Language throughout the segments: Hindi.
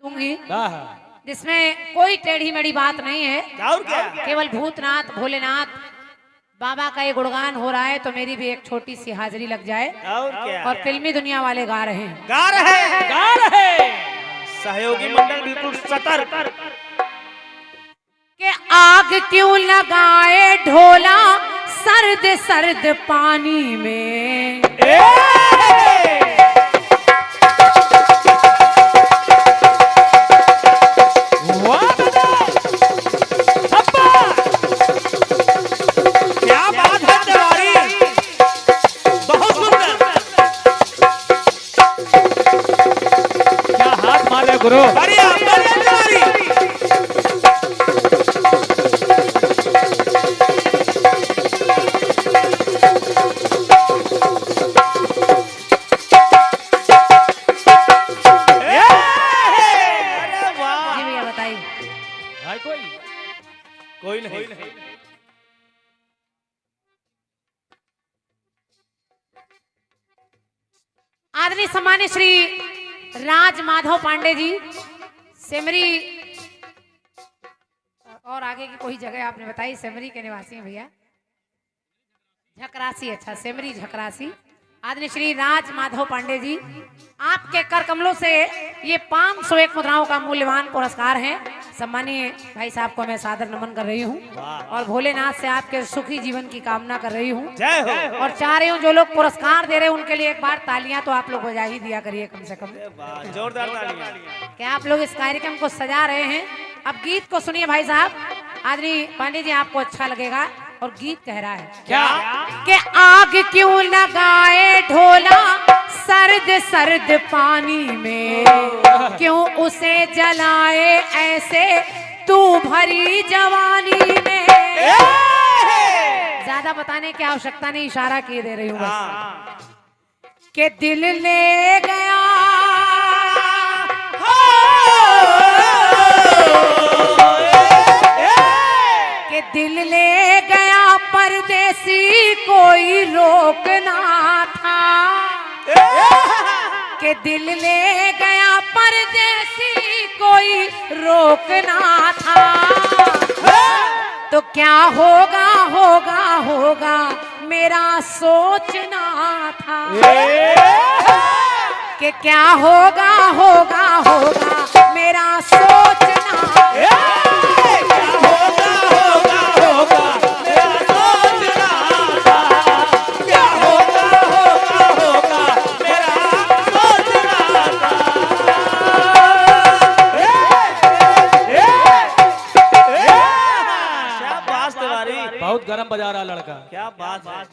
दूंगी जिसमें कोई टेढ़ी मेढ़ी बात नहीं है, केवल भूतनाथ भोलेनाथ बाबा का ये गुणगान हो रहा है तो मेरी भी एक छोटी सी हाजिरी लग जाए। और फिल्मी दुनिया वाले गा रहे हैं सहयोगी मंडल बिल्कुल सतर्क के आग क्यों लगाए ढोला सर्द सर्द पानी में। गुरु कोई नहीं। आदरणीय सम्मानित श्री राज माधव पांडे जी सेमरी और आगे की कोई जगह आपने बताई, सेमरी के निवासी हैं भैया, झकरासी। अच्छा, सेमरी झकरासी। आदरणीय श्री राज माधव पांडे जी, आपके कर कमलों से ये 501 मुद्राओं का मूल्यवान पुरस्कार है। सम्मानीय भाई साहब को मैं सादर नमन कर रही हूँ और भोलेनाथ से आपके सुखी जीवन की कामना कर रही हूँ। और चाह रही हूँ जो लोग पुरस्कार दे रहे हैं उनके लिए एक बार तालियां तो आप लोग बजा ही दिया करिए कम से कम। जोरदार तालियां। क्या आप लोग इस कार्यक्रम को सजा रहे हैं। अब गीत को सुनिए भाई साहब। आदरणीय पांडे जी, आपको अच्छा लगेगा। और गीत कह रहा है क्या कि आग क्यों लगाए ढोला सर्द सर्द पानी में, क्यों उसे जलाए ऐसे तू भरी जवानी में। ज्यादा बताने की आवश्यकता नहीं, इशारा किए दे रही हूँ बस। के दिल ले गया के दिल ले गया परदेसी कोई रोकना था, के दिल ले गया परदेसी कोई रोकना था। तो क्या होगा होगा होगा मेरा सोचना था, कि क्या होगा होगा होगा मेरा सोचना। बहुत गरम बजा रहा लड़का, क्या बात है।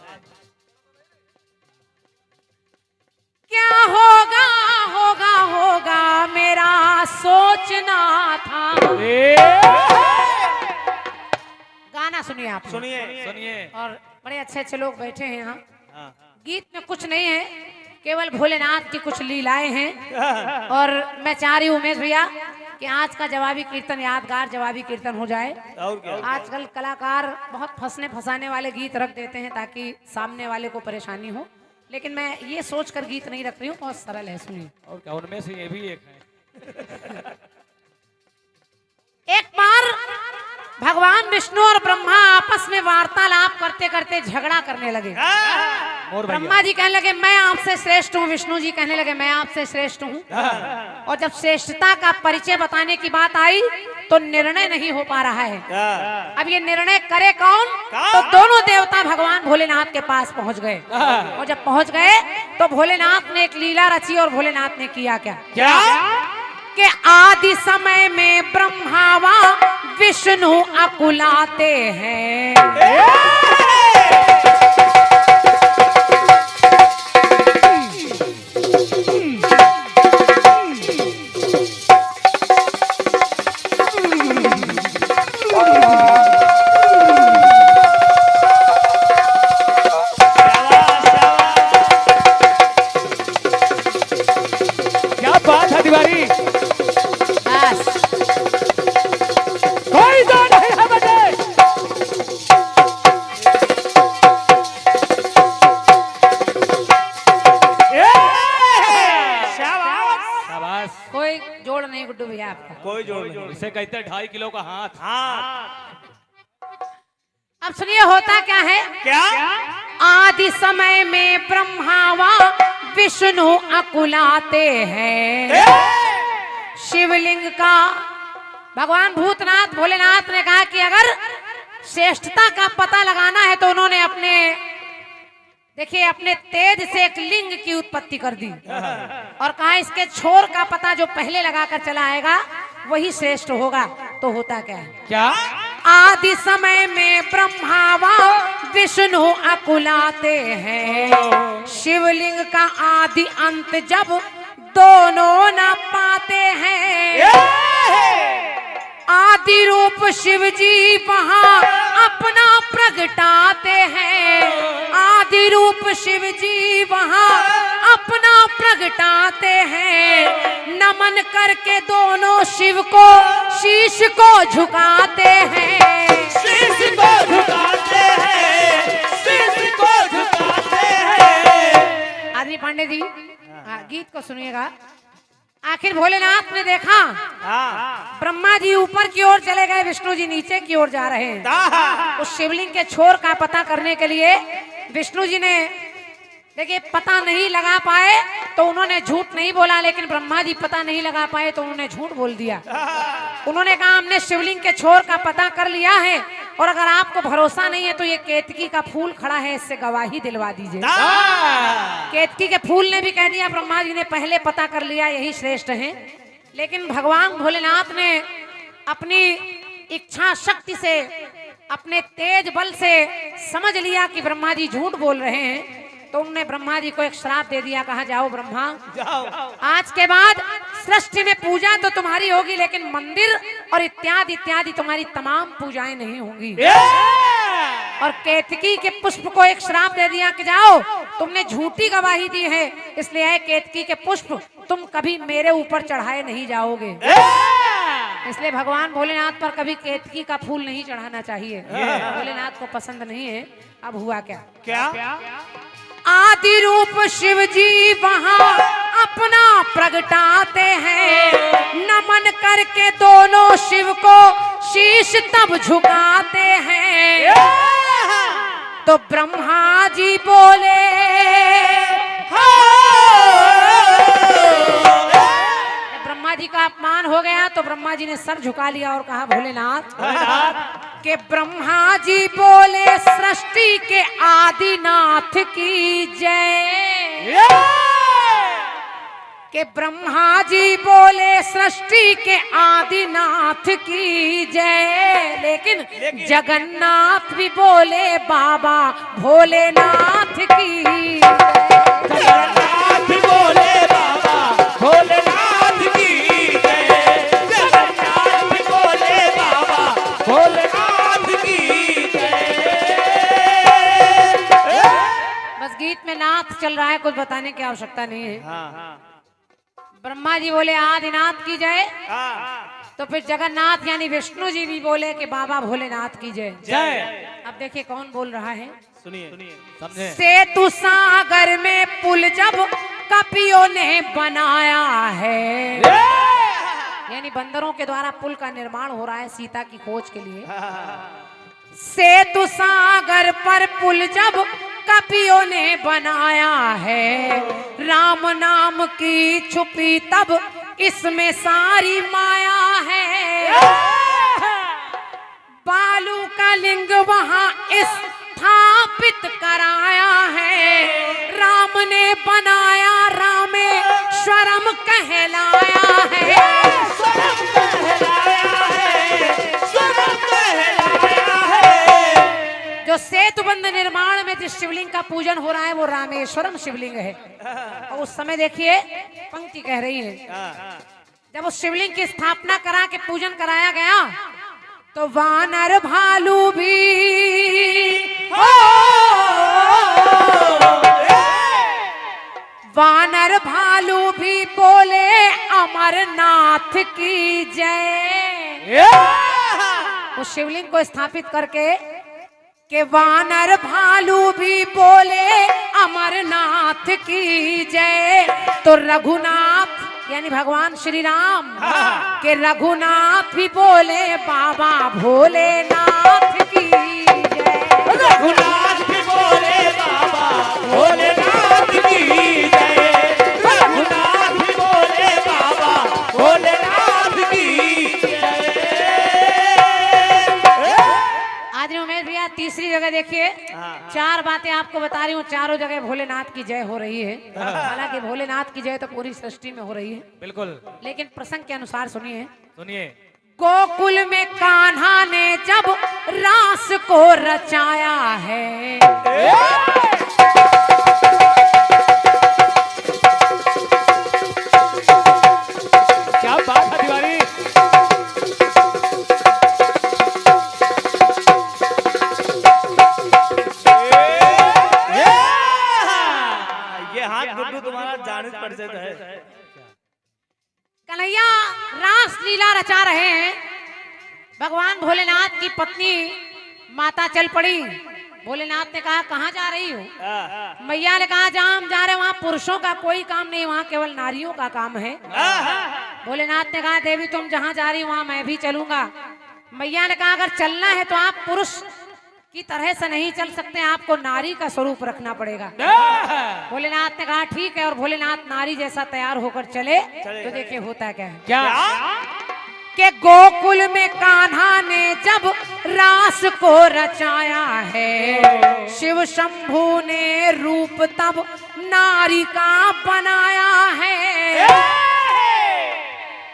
क्या होगा होगा होगा मेरा सोचना था। गाना सुनिए आप, सुनिए। और बड़े अच्छे अच्छे लोग बैठे हैं यहाँ। गीत में कुछ नहीं है, केवल भोलेनाथ की कुछ लीलाएं हैं। और मैं चाह रही हूँ उमेश भैया कि आज का जवाबी कीर्तन यादगार जवाबी कीर्तन हो जाए। आजकल कलाकार बहुत फंसने फंसाने वाले गीत रख देते हैं ताकि सामने वाले को परेशानी हो, लेकिन मैं ये सोचकर गीत नहीं रख रही हूँ, बहुत सरल है, सुनिए। और क्या उनमें से ये भी एक है। एक बार भगवान विष्णु और ब्रह्मा आपस में वार्तालाप करते करते झगड़ा करने लगे। ब्रह्मा जी कहने लगे मैं आपसे श्रेष्ठ हूँ, विष्णु जी कहने लगे मैं आपसे श्रेष्ठ हूँ। और जब श्रेष्ठता का परिचय बताने की बात आई तो निर्णय नहीं हो पा रहा है। अब ये निर्णय करे कौन? तो दोनों देवता भगवान भोलेनाथ के पास पहुंच गए। और जब पहुंच गए तो भोलेनाथ ने एक लीला रची और भोलेनाथ ने किया क्या कि आदि समय में ब्रह्मावा विष्णु अकुलाते हैं। क्या बात है तिवारी, जोड़ नहीं गुड्डू भैया आपका। कोई जोड़ नहीं। इसे कहते हैं 2.5 किलो का हाथ। अब सुनिए होता क्या है। क्या? आदि समय में ब्रह्मा व विष्णु अकुलाते हैं। शिवलिंग का भगवान भूतनाथ भोलेनाथ ने कहा कि अगर श्रेष्ठता का पता लगाना है तो उन्होंने अपने देखिए अपने तेज से एक लिंग की उत्पत्ति कर दी और कहा इसके छोर का पता जो पहले लगाकर चला आएगा वही श्रेष्ठ होगा। तो होता क्या है? क्या? आदि समय में ब्रह्मा व विष्णु अकुलाते हैं। शिवलिंग का आदि अंत जब दोनों न पाते हैं। आदि रूप शिव जी वहां अपना प्रगटाते हैं। आदि रूप शिव जी वहां अपना प्रगटाते हैं। नमन करके दोनों शिव को शीश को झुकाते हैं। शीश को झुकाते हैं। शीश को झुकाते हैं। आदि पांडे जी गीत को सुनिएगा। आखिर भोलेनाथ ने देखा ब्रह्मा जी ऊपर की ओर चले गए, विष्णु जी नीचे की ओर जा रहे हैं। उस शिवलिंग के छोर का पता करने के लिए विष्णु जी ने देखिए पता नहीं लगा पाए तो उन्होंने झूठ नहीं बोला, लेकिन ब्रह्मा जी पता नहीं लगा पाए तो उन्होंने झूठ बोल दिया। उन्होंने कहा हमने शिवलिंग के छोर का पता कर लिया है और अगर आपको भरोसा नहीं है तो ये केतकी का फूल खड़ा है, इससे गवाही दिलवा दीजिए। केतकी के फूल ने भी कह दिया ब्रह्मा जी ने पहले पता कर लिया, यही श्रेष्ठ हैं। लेकिन भगवान भोलेनाथ ने अपनी इच्छा शक्ति से अपने तेज बल से समझ लिया कि ब्रह्मा जी झूठ बोल रहे हैं, तो उन्होंने ब्रह्मा जी को एक श्राप दे दिया। कहा जाओ ब्रह्मा, जाओ। आज के बाद सृष्टि में पूजा तो तुम्हारी होगी लेकिन मंदिर और इत्यादि इत्यादि तुम्हारी तमाम पूजाएं नहीं होंगी। और केतकी के पुष्प को एक श्राप दे दिया कि जाओ तुमने झूठी गवाही दी है, इसलिए केतकी के पुष्प तुम कभी मेरे ऊपर चढ़ाए नहीं जाओगे। इसलिए भगवान भोलेनाथ पर कभी केतकी का फूल नहीं चढ़ाना चाहिए, भोलेनाथ को पसंद नहीं है। अब हुआ क्या? क्या? आदि रूप शिव जी वहां अपना प्रगटाते हैं। नमन करके दोनों शिव को शीश तब झुकाते हैं। तो ब्रह्मा जी बोले ब्रह्मा जी का अपमान हो गया तो ब्रह्मा जी ने सर झुका लिया और कहा भोलेनाथ के ब्रह्मा जी बोले सृष्टि के आदिनाथ की जय। के ब्रह्मा जी बोले सृष्टि के आदिनाथ की जय। लेकिन जगन्नाथ भी बोले बाबा भोलेनाथ की जगन्नाथ भी बोले बाबा भोलेनाथ की जय। जगन्नाथ भी बोले बाबा भोलेनाथ की जय। बस गीत में नाथ चल रहा है, कुछ बताने की आवश्यकता नहीं है। ब्रह्मा जी बोले आदिनाथ की जय, तो फिर जगन्नाथ यानी विष्णु जी भी बोले कि बाबा भोलेनाथ की जय। अब देखिए कौन बोल रहा है, सुनिए समझे। सेतु सागर में पुल जब कपियों ने बनाया है, यानी बंदरों के द्वारा पुल का निर्माण हो रहा है सीता की खोज के लिए। सेतु सागर पर पुल जब कपियों ने बनाया है, राम नाम की छुपी तब इसमें सारी माया है। बालू का लिंग वहां स्थापित कराया है, राम ने बनाया रामेश्वरम कहलाया है। जो सेतुबंध निर्माण में जिस शिवलिंग का पूजन हो रहा है वो रामेश्वरम शिवलिंग है। और उस समय देखिए पंक्ति कह रही है, जब उस शिवलिंग की स्थापना करा के पूजन कराया गया तो वानर भालू भी वानर भालू भी बोले अमरनाथ की जय। उस शिवलिंग को स्थापित करके के वानर भालू भी बोले अमरनाथ की जय। तो रघुनाथ यानी भगवान श्री राम के रघुनाथ भी बोले बाबा भोलेनाथ की जय। रघुनाथ भी बोले बाबा भोलेनाथ की जय। रघुनाथ भी बोले बाबा भोलेनाथ की जय। आदमी उमेश भैया तीसरी जगह देखिए, चार बातें आपको बता रही हूँ, चारों जगह भोलेनाथ की जय हो रही है। हालांकि भोलेनाथ की जय तो पूरी सृष्टि में हो रही है, बिल्कुल, लेकिन प्रसंग के अनुसार सुनिए। सुनिए। गोकुल में कान्हा ने जब रास को रचाया है, क्या बात है तिवारी। ये हाथ गुड्डू तुम्हारा जानित परिचित है। कन्हैया रास लीला रचा रहे हैं। भगवान भोलेनाथ की पत्नी माता चल पड़ी। भोलेनाथ ने कहा कहाँ जा रही हो? मैया ने कहा जहाँ हम जा रहे वहाँ पुरुषों का कोई काम नहीं, वहाँ केवल नारियों का काम है। भोलेनाथ ने कहा देवी तुम जहाँ जा रही हो वहाँ मैं भी चलूंगा। मैया ने कहा अगर चलना है तो आप पुरुष की तरह से नहीं चल सकते, आपको नारी का स्वरूप रखना पड़ेगा। भोलेनाथ ने कहा ठीक है, और भोलेनाथ नारी जैसा तैयार होकर चले। तो देखिए होता क्या है, क्या कि गोकुल में कान्हा ने जब रास को रचाया है, शिव शंभू ने रूप तब नारी का बनाया है।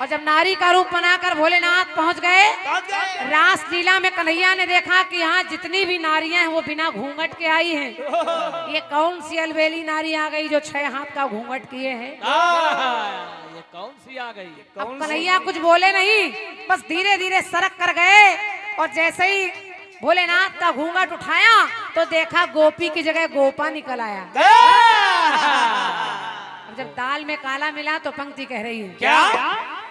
और जब नारी का रूप बनाकर भोलेनाथ पहुंच गए रास लीला में, कन्हैया ने देखा कि यहाँ जितनी भी नारियां हैं वो बिना घूंघट के आई हैं। ये कौन सी अलबेली नारी आ गई जो 6 हाथ का घूंघट किए हैं? ये कौन सी आ गई? अब कन्हैया कुछ बोले नहीं, बस धीरे धीरे सरक कर गए। और जैसे ही भोलेनाथ का घूंघट उठाया तो देखा गोपी की जगह गोपा निकल आया। अब जब दाल में काला मिला तो पंक्ति कह रही है क्या?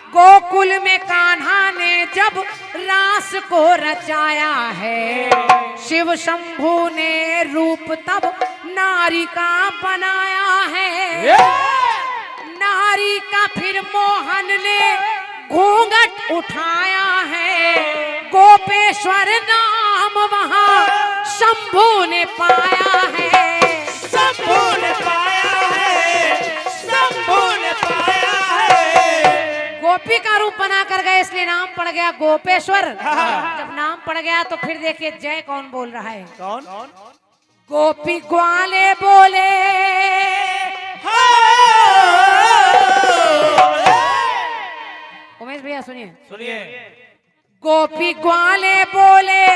गोकुल में कान्हा ने जब रास को रचाया है, शिव शंभू ने रूप तब नारी का बनाया है। नारी का फिर मोहन ने घूंघट उठाया है, गोपेश्वर नाम वहाँ शंभू ने पाया है। शंभू ने पाया है, शंभू ने पाया है। गोपी का रूप बना कर गए इसलिए नाम पड़ गया गोपेश्वर। जब नाम पड़ गया तो फिर देखिए जय कौन बोल रहा है। कौन? गोपी ग्वाले बोले उमेश भैया सुनिए, सुनिए। गोपी ग्वाले बोले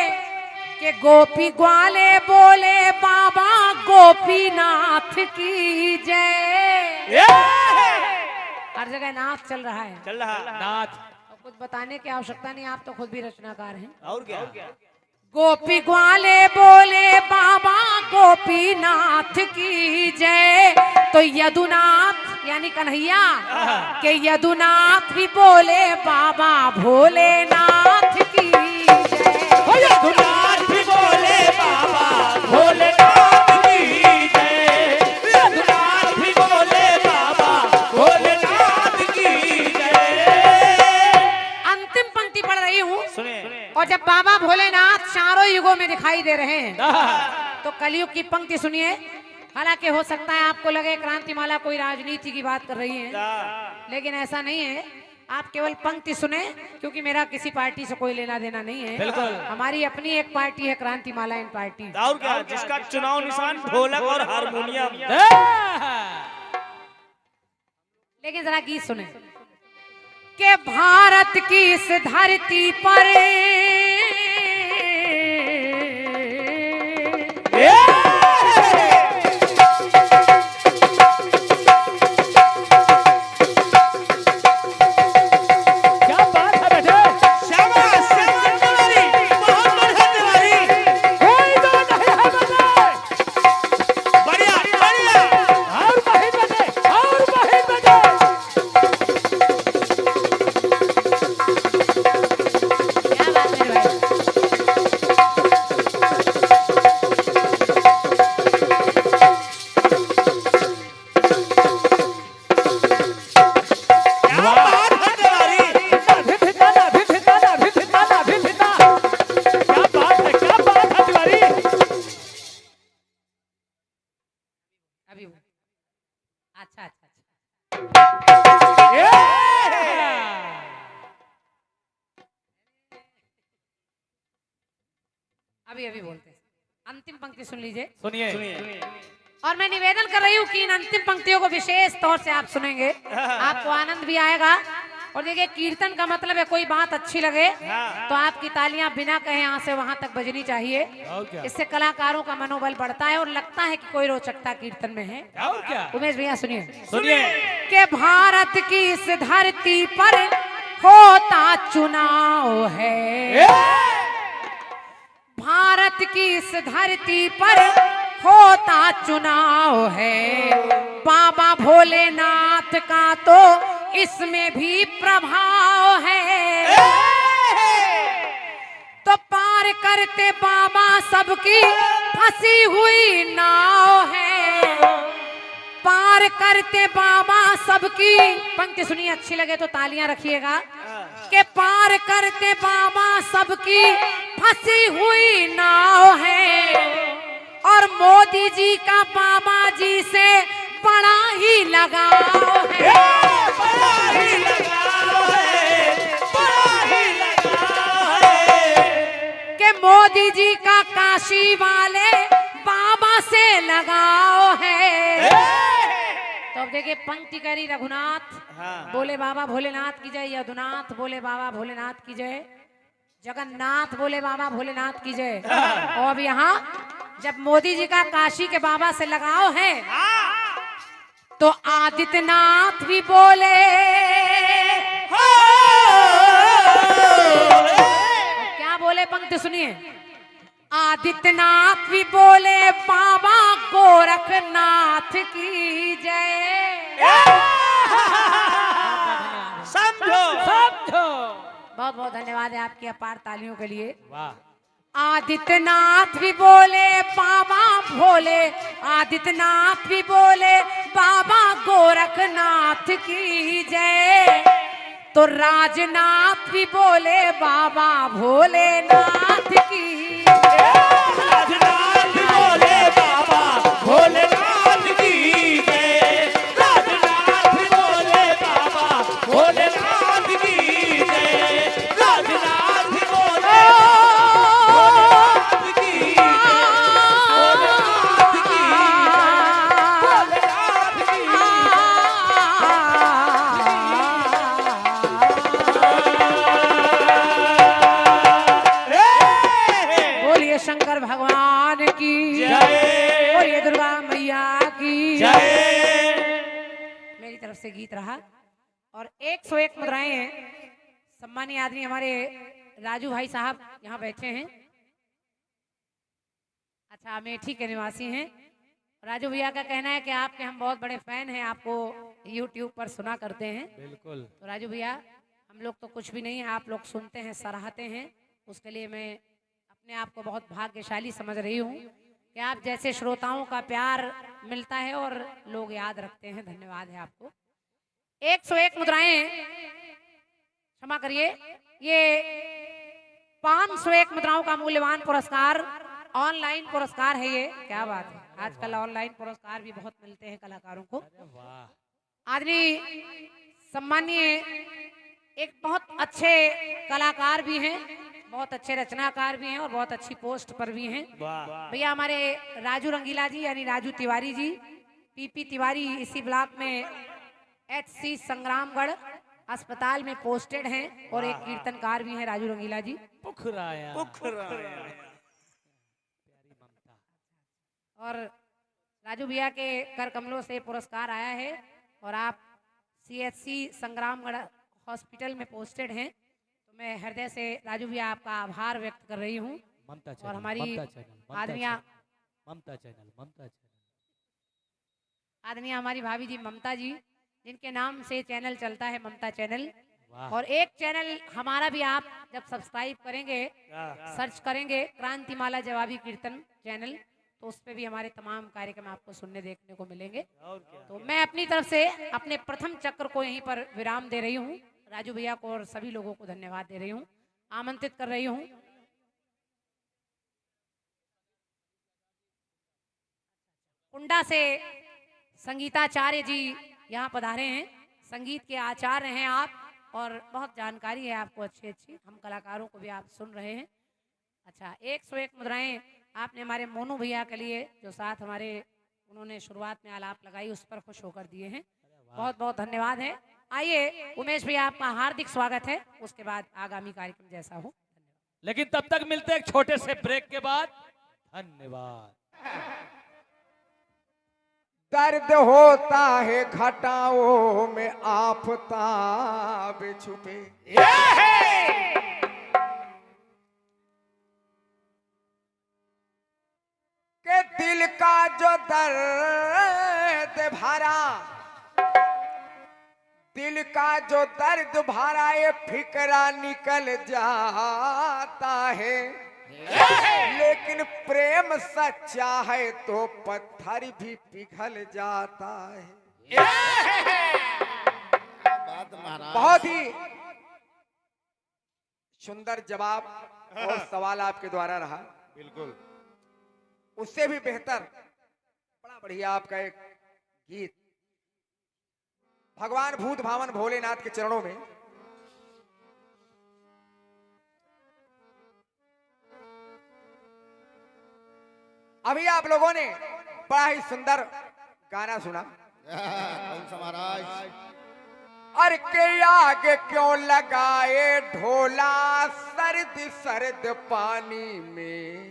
कि गोपी ग्वाले बोले बाबा गोपीनाथ की जय। हर जगह नाथ चल रहा है। चल रहा नाथ। और कुछ बताने की आवश्यकता नहीं, आप तो खुद भी रचनाकार हैं। और क्या? गोपी ग्वाले बोले बाबा गोपीनाथ की जय। तो यदुनाथ यानी कन्हैया के यदुनाथ भी बोले बाबा भोलेनाथ की जय। यदुनाथ भी बोले बाबा भोलेनाथ की जय। यदुनाथ भी बोले बाबा भोलेनाथ की जय। अंतिम पंक्ति पढ़ रही हूँ। सुने। और जब बाबा भोलेनाथ चारों युगों में दिखाई दे रहे हैं तो कलयुग की पंक्ति सुनिए। हालांकि हो सकता है आपको लगे क्रांतिमाला कोई राजनीति की बात कर रही है, लेकिन ऐसा नहीं है। आप केवल पंक्ति सुने, क्योंकि मेरा किसी पार्टी से कोई लेना देना नहीं है। बिल्कुल। हमारी अपनी एक पार्टी है क्रांतिमाला इन पार्टी। और क्या? जिसका चुनाव निशान ढोलक और हारमोनियम। लेकिन जरा गीत सुने के भारत की इस धरती पर क्या बात है भाई। अभी अभी बोलते हैं। अंतिम पंक्ति सुन लीजिए। सुनिए। और मैं निवेदन कर रही हूँ कि इन अंतिम पंक्तियों को विशेष तौर से आप सुनेंगे, आपको आनंद भी आएगा। और देखिए, कीर्तन का मतलब है कोई बात अच्छी लगे तो आपकी तालियां बिना कहे यहाँ से वहां तक बजनी चाहिए। इससे कलाकारों का मनोबल बढ़ता है और लगता है कि कोई रोचकता कीर्तन में है। और क्या? उमेश भैया सुनिए। सुनिए। कि भारत की इस धरती पर होता चुनाव है, भारत की इस धरती पर होता चुनाव है, बाबा भोलेनाथ का तो इसमें भी प्रभाव है। तो पार करते बाबा सबकी फंसी हुई नाव है, पार करते बाबा सबकी। पंक्ति सुनिए, अच्छी लगे तो तालियां रखिएगा। के पार करते बाबा सबकी फंसी हुई नाव है, और मोदी जी का बाबा जी से बड़ा ही लगाव है, बड़ा ही लगाव है, बड़ा ही लगाव है। कि मोदी जी का काशी वाले बाबा से लगाव है। तो अब देखिए, पंक्ति करी रघुनाथ बोले बाबा भोलेनाथ की जय, यदुनाथ बोले बाबा भोलेनाथ की जय, जगन्नाथ बोले बाबा भोलेनाथ की जय। और अब यहाँ जब मोदी जी का काशी के बाबा से लगाव है तो आदित्यनाथ भी बोले, क्या बोले पंक्ति सुनिए। आदित्यनाथ भी बोले बाबा गोरखनाथ की जय। समझो समझो। बहुत बहुत धन्यवाद है आपकी अपार तालियों के लिए। वाह। आदित्यनाथ भी बोले बाबा भोले, आदित्यनाथ भी बोले बाबा गोरखनाथ की जय। तो राजनाथ भी बोले बाबा भोलेनाथ की जय। राजनाथ बोले बाबा भोलेनाथ की जय, राजनाथ बोले बाबा भोलेनाथ की जय, राजनाथ बोले शंकर भगवान की जय, बोलिए दुर्गा मैया की जय। मेरी तरफ से गीत रहा। और 101 मुद्राएं हैं। सम्मानीय आदमी हमारे राजू भाई साहब यहाँ बैठे हैं। अच्छा, अमेठी के निवासी हैं। राजू भैया का कहना है कि आपके हम बहुत बड़े फैन हैं, आपको YouTube पर सुना करते हैं। बिल्कुल। तो राजू भैया, हम लोग तो कुछ भी नहीं है, आप लोग सुनते हैं, सराहते हैं, उसके लिए मैं अपने आप को बहुत भाग्यशाली समझ रही हूँ कि आप जैसे श्रोताओं का प्यार मिलता है और लोग याद रखते हैं। धन्यवाद है आपको। 101 मुद्राएं, क्षमा करिए, ये 501 मुद्राओं का मूल्यवान पुरस्कार, ऑनलाइन पुरस्कार है ये। क्या बात है, आजकल ऑनलाइन पुरस्कार भी बहुत मिलते हैं कलाकारों को। आदमी सम्मानीय एक बहुत अच्छे कलाकार भी हैं, बहुत अच्छे रचनाकार भी हैं और बहुत अच्छी पोस्ट पर भी हैं। भैया हमारे राजू रंगीला जी यानी राजू तिवारी जी, पीपी तिवारी, इसी ब्लॉक में HC संग्रामगढ़ अस्पताल में पोस्टेड हैं और एक कीर्तनकार भी हैं राजू रंगीला जी। पुखराया। और राजू भैया के कर कमलों से पुरस्कार आया है और आप CHC संग्रामगढ़ हॉस्पिटल में पोस्टेड हैं। तो मैं हृदय से राजू भैया आपका आभार व्यक्त कर रही हूँ। और हमारी आदरणीय हमारी भाभी जी ममता जी, जिनके नाम से चैनल चलता है ममता चैनल। और एक चैनल हमारा भी आप जब सब्सक्राइब करेंगे, सर्च करेंगे क्रांतिमाला जवाबी कीर्तन चैनल, तो उस पे भी हमारे तमाम कार्यक्रम आपको सुनने देखने को मिलेंगे। तो मैं अपनी तरफ से अपने प्रथम चक्र को यहीं पर विराम दे रही हूँ। राजू भैया को और सभी लोगों को धन्यवाद दे रही हूँ, आमंत्रित कर रही हूँ। कुंडा से संगीताचार्य जी यहाँ पधारे हैं, संगीत के आचार्य हैं आप और बहुत जानकारी है आपको अच्छी अच्छी, हम कलाकारों को भी आप सुन रहे हैं। अच्छा, 101 मुद्राएं आपने हमारे मोनू भैया के लिए जो साथ हमारे उन्होंने शुरुआत में आलाप लगाई उस पर खुश होकर दिए हैं। बहुत बहुत धन्यवाद है। आइए उमेश भैया, आपका हार्दिक स्वागत है। उसके बाद आगामी कार्यक्रम जैसा हो। लेकिन तब तक मिलते हैं एक छोटे से ब्रेक के बाद। धन्यवाद। दर्द होता है घटाओं में आफताब छुपे, के दिल का जो दर्द भरा, दिल का जो दर्द भरा ये फिक्रा निकल जाता है, लेकिन प्रेम सच्चा है तो पत्थर भी पिघल जाता है। बहुत ही सुंदर जवाब और सवाल आपके द्वारा रहा। बिल्कुल। उससे भी बेहतर बड़ा बढ़िया आपका एक गीत भगवान भूत भावन भोलेनाथ के चरणों में। अभी आप लोगों ने बड़ा ही सुंदर गाना सुना। कौन सा महाराज? अरे के आगे क्यों लगाए ढोला सर्द सर्द पानी में,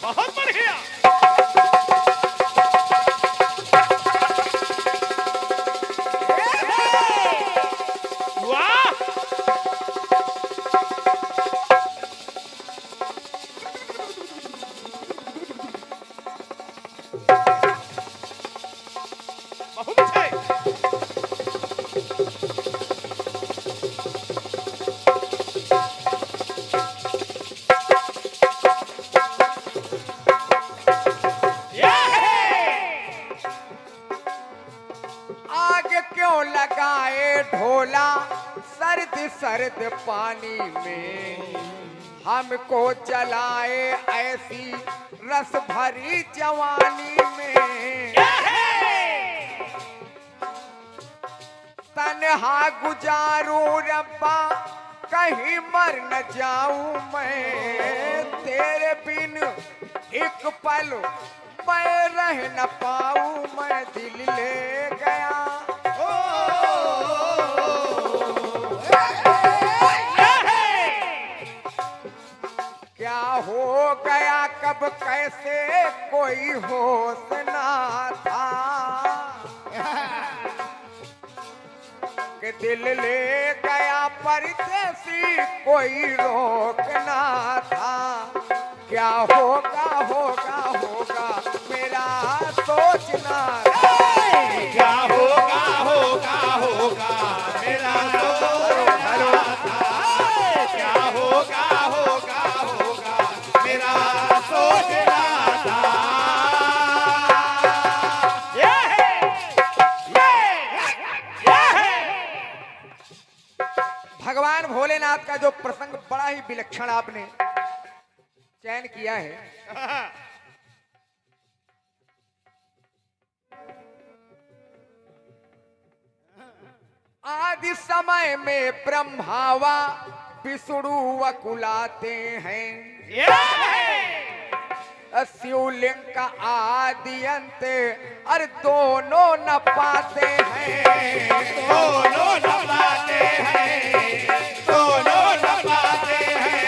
बहुत बढ़िया। वाह, बहुत अच्छे। आग क्यों लगाए ढोला सर्द सर्द पानी में, हमको जलाए ऐसी रस भरी जवानी में, तन्हा गुजारूं रब्बा कहीं मर न जाऊं मैं, तेरे बिन एक पल मैं रह न पाऊं, मैं दिल ले गया। क्या हो गया कब कैसे कोई होश ना था, कि दिल ले गया परदेसी कोई रोक ना था। क्या होगा होगा होगा मेरा सोचना था, क्या होगा होगा होगा मेरा सोचना था, क्या होगा होगा होगा मेरा सोचना था। भगवान भोलेनाथ का जो प्रसंग बड़ा ही विलक्षण आपने चयन किया है। आदि समय में ब्रह्मावा विष्णु वकुलाते हैं, शिवलिंग का आदि अंत और दोनों न पाते हैं, दोनों न पाते हैं, दोनों न पाते हैं।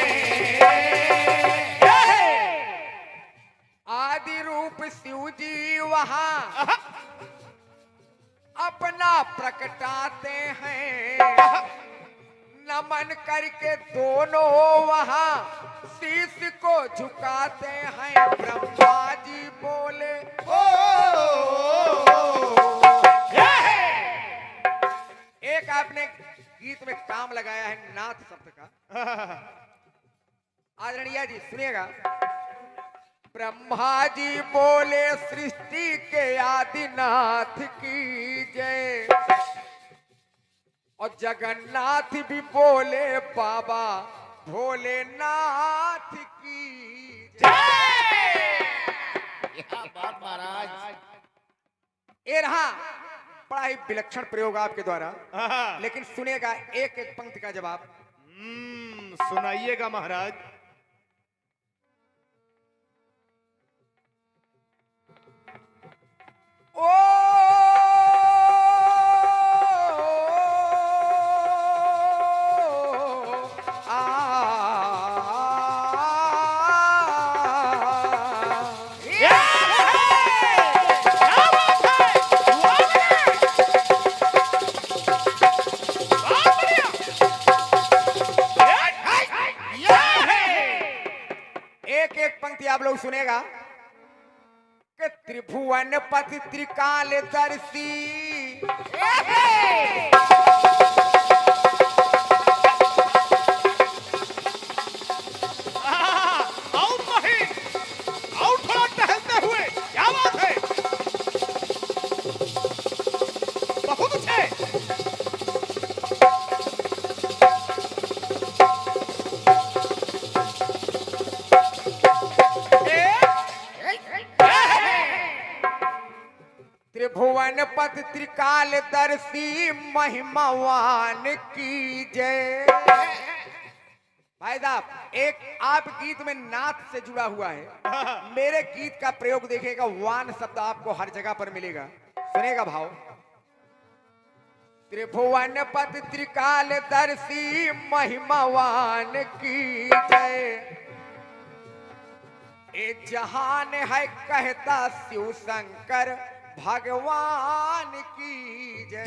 आदि रूप शिव जी वहाँ अपना प्रकटाते हैं, नमन करके दोनों वहाँ शीश को झुकाते हैं। ब्रह्मा जी बोले एक आपने गीत में काम लगाया है नाथ शब्द का, आदरणीय जी सुनिएगा। ब्रह्मा जी बोले सृष्टि के आदिनाथ की जय, और जगन्नाथ भी बोले बाबा भोलेनाथ की बात महाराज। ये रहा बड़ा ही विलक्षण प्रयोग आपके द्वारा, लेकिन सुनेगा एक एक पंक्ति का जवाब। सुनाइएगा महाराज। ओ एक एक पंक्ति आप लोग सुनेगा कि त्रिभुवन पति त्रिकाल दर्शी त्रिभुवन पति त्रिकाल दर्शी महिमावान की जय। भाई साहब, एक आप गीत में नाथ से जुड़ा हुआ है, मेरे गीत का प्रयोग देखिएगा, वान शब्द आपको हर जगह पर मिलेगा। सुनेगा भाव। त्रिभुवन पति त्रिकाल दर्शी महिमावान की जय। ए जहान है कहता शिव शंकर भगवान की जय।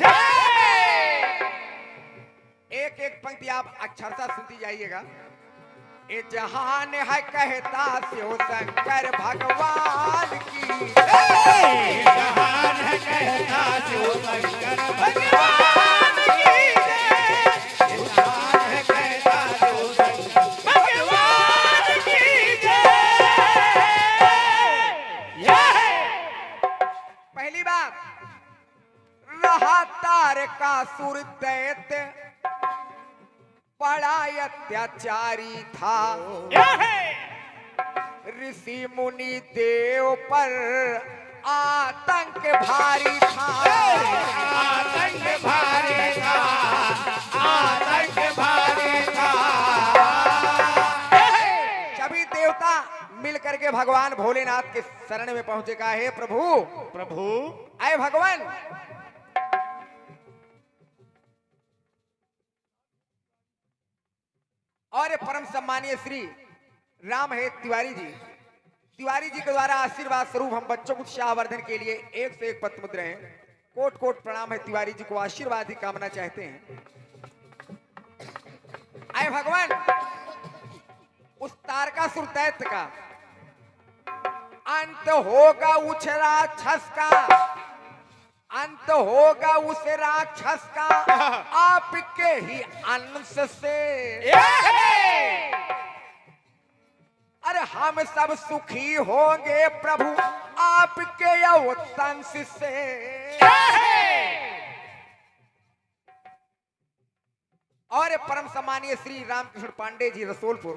एक एक पंक्ति आप अक्षरशः सुनती जाइएगा। ए जहान है कहता शिव शंकर भगवान की जय। जहान है कहता शिव शंकर भगवान की जय। जहान है कहता शिव शंकर भगवान की जय। पहली बात, रहा तार का सुर दैत्य बड़ा अत्याचारी था। ऋषि मुनि देव पर आतंक भारी था। आतंक भारी था। आतंक भारी था। सभी देवता मिल करके भगवान भोलेनाथ के शरण में पहुंचे। का हे प्रभु, प्रभु आए भगवान, और परम सम्मानीय श्री राम है तिवारी जी। तिवारी जी के द्वारा आशीर्वाद स्वरूप हम बच्चों को उत्साहवर्धन के लिए एक से एक पत्र मुद्रे हैं। कोट कोट प्रणाम है। तिवारी जी को आशीर्वाद ही कामना चाहते हैं। आए भगवान, उस तारकासुर दैत्य का अंत होगा उस राक्षस का। अंत होगा उस राक्षस का आपके ही अंश से। अरे हम सब सुखी होंगे प्रभु आपके अवतंश से। और परम सम्मानीय श्री रामकृष्ण पांडे जी रसोलपुर,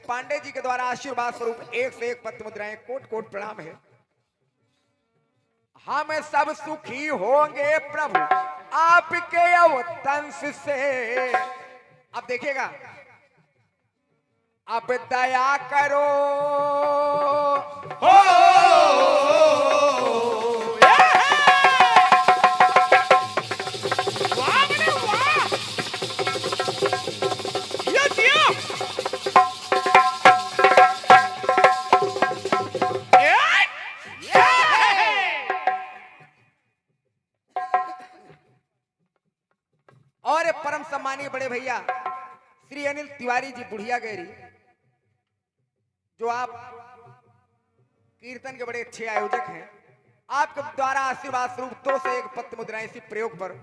पांडे जी के द्वारा आशीर्वाद स्वरूप एक से एक पत्र मुद्राएं कोट कोट प्रणाम है। हम सब सुखी होंगे प्रभु आपके अवतंश से। अब देखिएगा, अब दया करो हो। और परम सम्मानीय बड़े भैया श्री अनिल तिवारी जी बुढ़िया गैरी, जो आप कीर्तन के बड़े अच्छे आयोजक हैं, आपके द्वारा आशीर्वाद स्वरूप 2 से 1 पत्र मुद्राएं इसी प्रयोग पर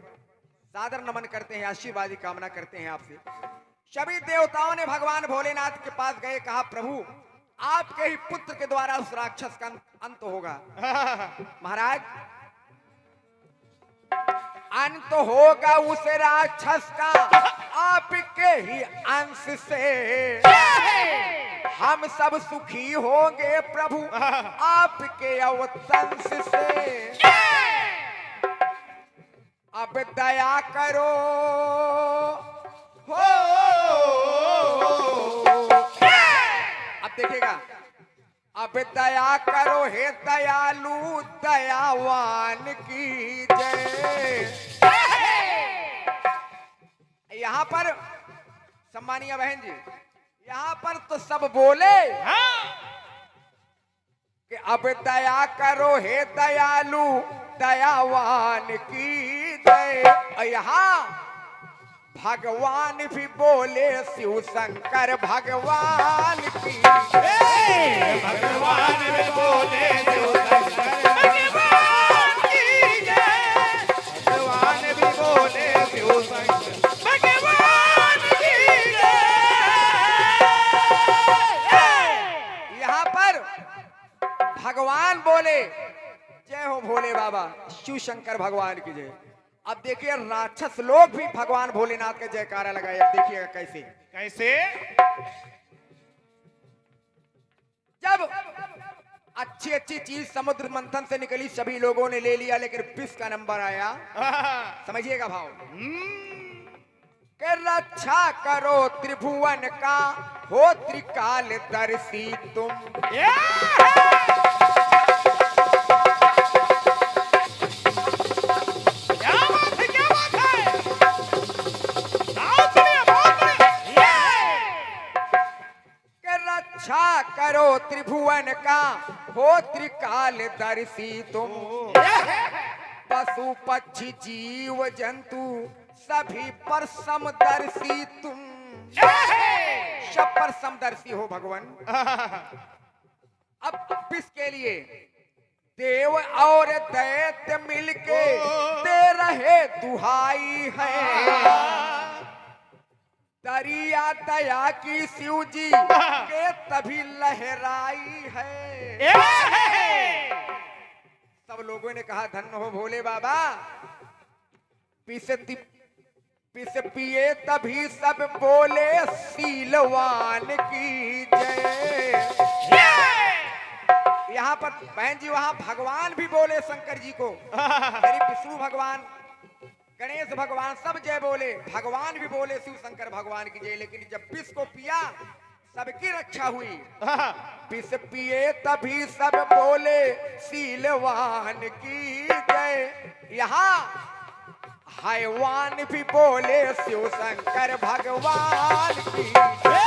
सादर नमन करते हैं, आशीर्वाद की कामना करते हैं आपसे। सभी देवताओं ने भगवान भोलेनाथ के पास गए, कहा प्रभु आपके ही पुत्र के द्वारा उस राक्षस का अंत होगा। महाराज, अंत होगा उस राक्षस का आपके ही अंश से। हम सब सुखी होंगे प्रभु आपके अवतंस से। अब दया करो हो। अब देखिएगा, अब दया करो हे दयालु दयावान की जय। यहाँ पर सम्मानीय बहन जी, यहाँ पर तो सब बोले कि अब दया करो हे दयालु दयावान की जय। और यहाँ भगवान भी बोले शिव शंकर भगवान की जय। भगवान भी बोले शिव शंकर भगवान की जय। भगवान भी बोले शिव शंकर भगवान की जय। यहाँ पर भगवान बोले जय हो भोले बाबा शिव शंकर भगवान की जय। अब देखिए राक्षस लोग भी भगवान भोलेनाथ का जयकारा लगाए। अब देखिएगा कैसे कैसे? जब अच्छी अच्छी चीज समुद्र मंथन से निकली सभी लोगों ने ले लिया, लेकिन विष का नंबर आया। समझिएगा भाव कि रक्षा करो त्रिभुवन का हो त्रिकाल दर्शी तुम। रक्षा करो त्रिभुवन का हो त्रिकाल दर्शी तुम। पशु पक्षी जीव जंतु सभी पर समदर्शी तुम। सब पर समदर्शी हो भगवान। अब किसके लिए देव और दैत्य मिलके दे रहे दुहाई है। दरिया दया की शिव जी के तभी लहराई है। सब लोगों ने कहा धन्य हो भोले बाबा। पिस पिए तभी सब बोले शीलवान की जय। यहाँ पर बहन जी वहां भगवान भी बोले शंकर जी को, विष्णु भगवान गणेश भगवान सब जय बोले। भगवान भी बोले शिव शंकर भगवान की जय। लेकिन जब विष को पिया सबकी रक्षा हुई। विष पिए तभी सब बोले शीलवान की जय। यहाँ हैवान भी बोले शिव शंकर भगवान की जय।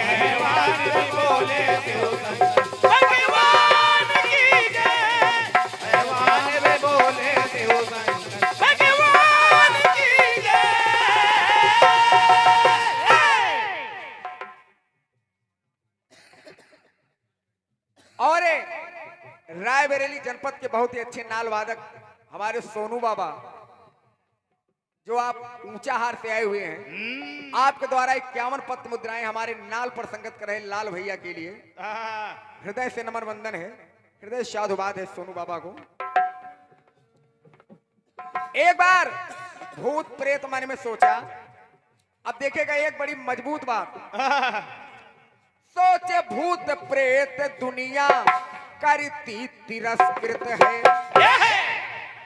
हैवान भी बोले शिव शंकर भगवान की जय। हैवान भी बोले शिव शंकर भगवान की जय। और रायबरेली जनपद के बहुत ही अच्छे नाल वादक हमारे सोनू बाबा, जो आप ऊंचा हार से आए हुए हैं, आपके द्वारा 51 पत्र मुद्राएं हमारे नाल पर संगत कर रहे लाल भैया के लिए हृदय से नमन वंदन है, हृदय साधुवाद है सोनू बाबा को। एक बार भूत प्रेत मन में सोचा। अब देखेगा एक बड़ी मजबूत बात। सोचे भूत प्रेत दुनिया करती तिरस्कृत है।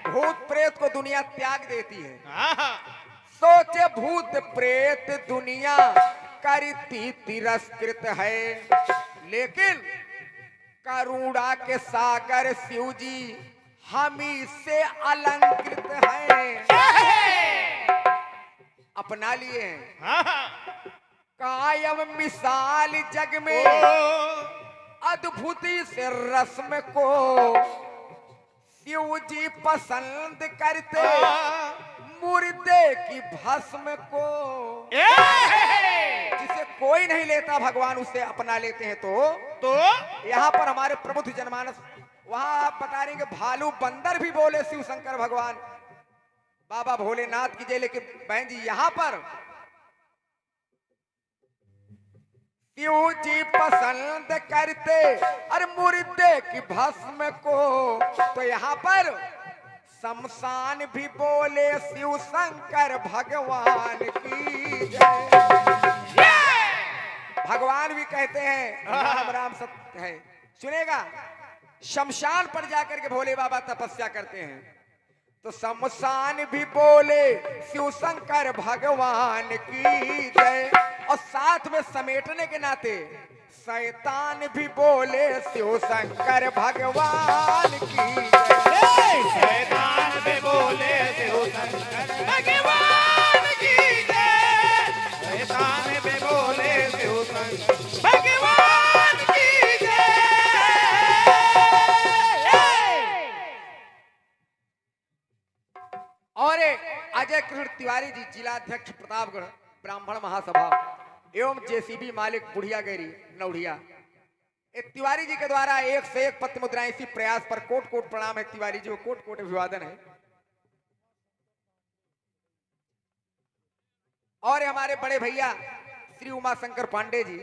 भूत प्रेत को दुनिया त्याग देती है। सोचे भूत प्रेत दुनिया करती तिरस्कृत है। लेकिन करुणा के सागर शिव जी हमी से अलंकृत है। अपना लिए हैं कायम मिसाल जग में अद्भुती से रस्म को शिव जी पसंद करते मुर्दे की भस्म को। जिसे कोई नहीं लेता भगवान उसे अपना लेते हैं। तो यहाँ पर हमारे प्रबुद्ध जनमानस वहां आप बता रहे हैं कि भालू बंदर भी बोले शिव शंकर भगवान बाबा भोलेनाथ की जय। लेकिन बहन जी यहाँ पर शिव जी पसंद करते अरे मुर्दे की भस्म को। तो यहाँ पर शमशान भी बोले शिव शंकर भगवान की जय। भगवान भी कहते हैं राम राम सत्य है। सुनेगा, शमशान पर जाकर के भोले बाबा तपस्या करते हैं तो शमशान भी बोले शिव शंकर भगवान की जय, और साथ में समेटने के नाते शैतान भी बोले शिव शंकर भगवान की जय। शैतान भी बोले शिव शंकर भगवान की जय, शैतान भी बोले शिव शंकर भगवान की जय। और अजय कृष्ण तिवारी जी, जिलाध्यक्ष प्रतापगढ़ ब्राह्मण महासभा एवं जेसीबी मालिक बुढ़िया गैरी नौढ़िया, तिवारी जी के द्वारा 1 से 1 पत्र मुद्राएं इसी प्रयास पर कोट कोट प्रणाम है। तिवारी जी को कोट कोट अभिवादन है। और हमारे बड़े भैया श्री उमाशंकर पांडे जी,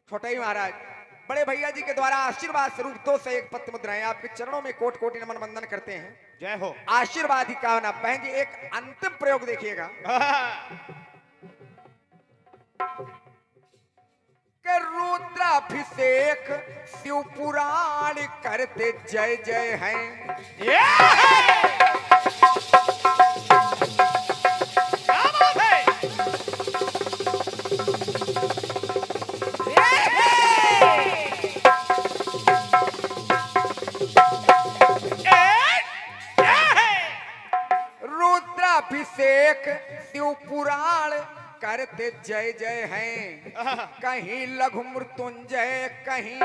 छोटे महाराज, बड़े भैया जी के द्वारा आशीर्वाद स्वरूप 2 से 1 पत्र मुद्राएं आपके चरणों में कोट कोटि नमन वंदन करते हैं। जय हो। आशीर्वाद ही कामना। बहन जी एक अंतिम प्रयोग देखिएगा कि रुद्राभिषेक शिव पुराण करते जय जय हैं। क्या बात है? रुद्राभिषेक शिव पुराण करते जय जय हैं। कहीं लघु मृत्युंजय कहीं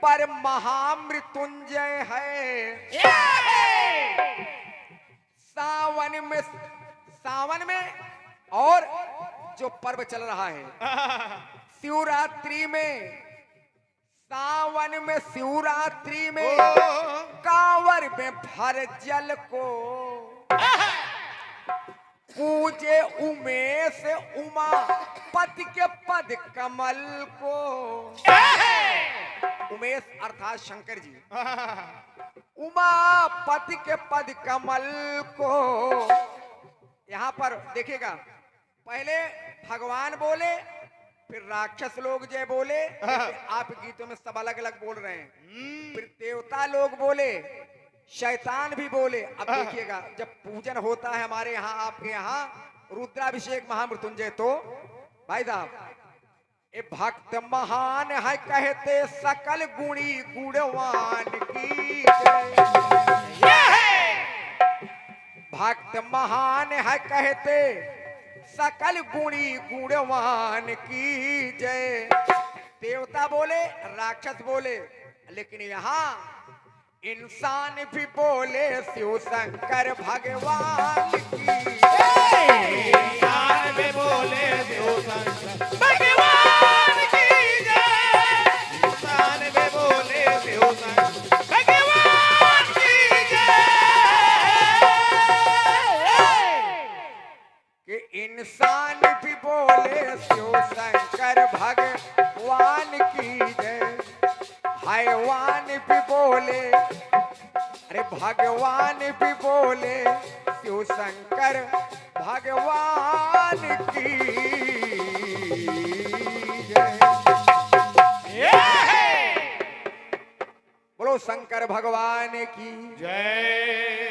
पर महामृत्युंजय है। सावन में और जो पर्व चल रहा है शिवरात्रि में, सावन में शिवरात्रि में कांवर में भर जल को पूजे उमेश उमा पति के पद कमल को। उमेश अर्थात शंकर जी, उमा पति के पद कमल को। यहाँ पर देखिएगा, पहले भगवान बोले, फिर राक्षस लोग जय बोले, आप गीतों में सब अलग अलग बोल रहे हैं, फिर देवता लोग बोले, शैतान भी बोले। अब देखिएगा, जब पूजन होता है हमारे यहाँ, आपके यहाँ रुद्राभिषेक महामृत्युंजय, तो भाई साहब ये भक्त महान है कहते सकल गुणी गुणवान की जय। भक्त महान है कहते सकल गुणी गुणवान की जय। देवता बोले, राक्षस बोले, लेकिन यहाँ इंसान भी बोले शिव शंकर भगवान की जय। इंसान भी बोले शिव शंकर भगवान की जय, इंसान भी बोले शिव शंकर भगवान की जय। कि इंसान भी बोले शिव शंकर भगवान की जय, हैवान भी बोले, अरे भगवान भी बोले शिव शंकर भगवान की जय। बोलो शंकर भगवान की जय।